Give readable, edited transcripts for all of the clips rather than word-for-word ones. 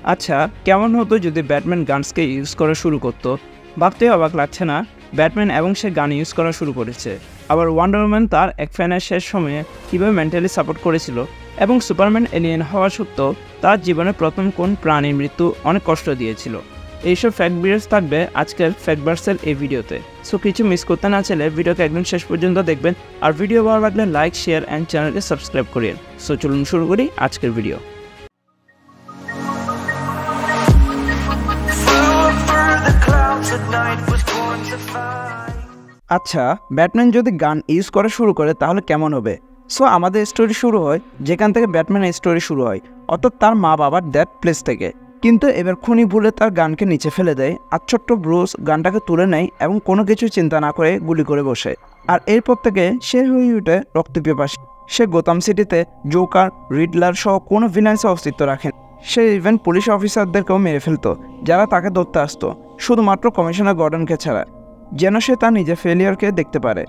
আচ্ছা, কেমন হতো যদি ব্যাটম্যান গানসকে ইউজ করা শুরু করতো? ভাবতেই অবাক লাগছে না? ব্যাটম্যান এবং সে গান ইউজ করা শুরু করেছে। আবার ওয়ান্ডার ওম্যান তার এক ফ্যানের শেষ সময়ে কীভাবে মেন্টালি সাপোর্ট করেছিল, এবং সুপারম্যান এলিয়েন হওয়া সত্ত্বেও তার জীবনে প্রথম কোন প্রাণীর মৃত্যু অনেক কষ্ট দিয়েছিল। এইসব ফ্যাক্ট ভিডিওস থাকবে আজকের ফ্যাক্টভার্সের এই ভিডিওতে। সো কিছু মিস করতে না চাইলে ভিডিওকে একদম শেষ পর্যন্ত দেখবেন, আর ভিডিও ভালো লাগলে লাইক, শেয়ার অ্যান্ড চ্যানেলকে সাবস্ক্রাইব করিয়েন। সো চলুন শুরু করি আজকের ভিডিও। আচ্ছা, ব্যাটম্যান যদি গান ইউজ করা শুরু করে তাহলে কেমন হবে? সো আমাদের স্টোরি শুরু হয় যেখান থেকে ব্যাটম্যানের স্টোরি শুরু হয়, অর্থাৎ তার মা বাবার ডেথ প্লেস থেকে। কিন্তু এবার খুনি ভুলে তার গানকে নিচে ফেলে দেয়, আর ছোট্ট ব্রুস গানটাকে তুলে নেয় এবং কোনো কিছু চিন্তা না করে গুলি করে বসে। আর এরপর থেকে সে হয়ে ওঠে রক্তপিপাসী। সে গোথাম সিটিতে জোকার, রিডলার সহ কোনো ভিলেন্সের অস্তিত্ব রাখেন। সে ইভেন পুলিশ অফিসারদেরকেও মেরে ফেলতো যারা তাকে ধরতে আসতো, শুধুমাত্র কমিশনার গর্ডনকে ছাড়া, যেন সে তার নিজের ফেলিয়ারকে দেখতে পারে।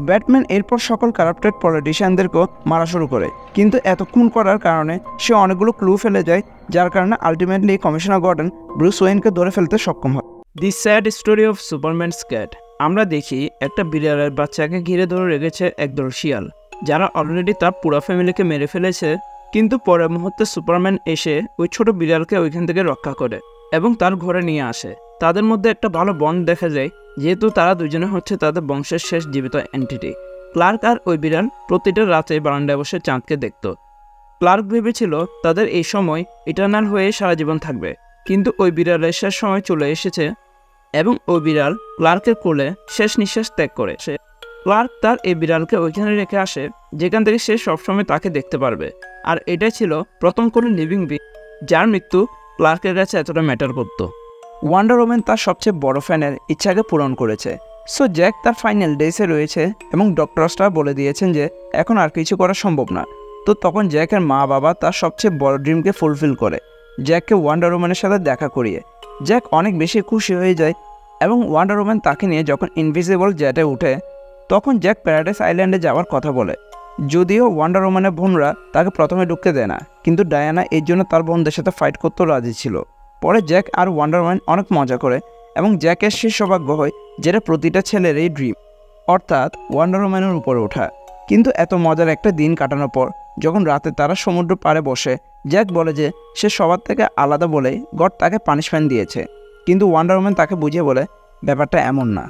ব্যাটম্যান এরপর সকল কারাপ্টেড পলিটিশিয়ানদেরকেও মারা শুরু করে, কিন্তু এতক্ষণ করার কারণে সে অনেকগুলো ক্লু ফেলে যায়, যার কারণে আলটিমেটলি কমিশনার গর্ডন ব্রুস ওয়েনকে ধরে ফেলতে সক্ষম হয়। দি স্যাড স্টোরি অফ সুপারম্যানস ক্যাট। আমরা দেখি একটা বিড়ালের বাচ্চাকে ঘিরে ধরে রেখেছে একদল শিয়াল, যারা অলরেডি তার পুরো ফ্যামিলিকে মেরে ফেলেছে। কিন্তু পরের মুহূর্তে সুপারম্যান এসে ওই ছোট বিড়ালকে ওইখান থেকে রক্ষা করে এবং তার ঘরে নিয়ে আসে। তাদের মধ্যে একটা ভালো বন্ড দেখা যায়, যেহেতু তারা দুজনে হচ্ছে তাদের বংশের শেষ জীবিত এন্টিটি। ক্লার্ক আর ওই বিড়াল প্রতিটা রাতে বারান্দায় বসে চাঁদকে দেখত। ক্লার্ক ভেবেছিল তাদের এই সময় ইটারনাল হয়ে সারা জীবন থাকবে, কিন্তু ওই বিড়ালের শেষ সময় চলে এসেছে এবং ওই বিড়াল ক্লার্কের কোলে শেষ নিঃশ্বাস ত্যাগ করে। ক্লার্ক তার এই বিড়ালকে ওইখানে রেখে আসে যেখান থেকে সে সবসময় তাকে দেখতে পারবে। আর এটাই ছিল প্রথম কোনো লিভিং বিং যার মৃত্যু ক্লার্কের কাছে এতটা ম্যাটার করত। ওয়ান্ডার ওম্যান তার সবচেয়ে বড় ফ্যানের ইচ্ছাকে পূরণ করেছে। সো জ্যাক তার ফাইনাল ডেসে রয়েছে এবং ডক্টরসরা বলে দিয়েছেন যে এখন আর কিছু করা সম্ভব না। তো তখন জ্যাকের মা বাবা তার সবচেয়ে বড় ড্রিমকে ফুলফিল করে, জ্যাককে ওয়ান্ডার ওম্যানের সাথে দেখা করিয়ে। জ্যাক অনেক বেশি খুশি হয়ে যায় এবং ওয়ান্ডার ওম্যান তাকে নিয়ে যখন ইনভিজিবল জেটে উঠে, তখন জ্যাক প্যারাডাইস আইল্যান্ডে যাওয়ার কথা বলে। যদিও ওয়ান্ডার ওম্যানের বোনরা তাকে প্রথমে ঢুকতে দেয় না, কিন্তু ডায়ানা এর জন্য তার বোনদের সাথে ফাইট করতেও রাজি ছিল। পরে জ্যাক আর ওয়ান্ডার ওম্যান অনেক মজা করে এবং জ্যাকের শেষ সৌভাগ্য হয় যেটা প্রতিটা ছেলেরই ড্রিম, অর্থাৎ ওয়ান্ডার ওম্যানের উপরে ওঠা। কিন্তু এত মজার একটা দিন কাটানোর পর যখন রাতে তারা সমুদ্র পাড়ে বসে, জ্যাক বলে যে সে সবার থেকে আলাদা বলেই গড তাকে পানিশমেন্ট দিয়েছে। কিন্তু ওয়ান্ডার ওম্যান তাকে বুঝিয়ে বলে ব্যাপারটা এমন না।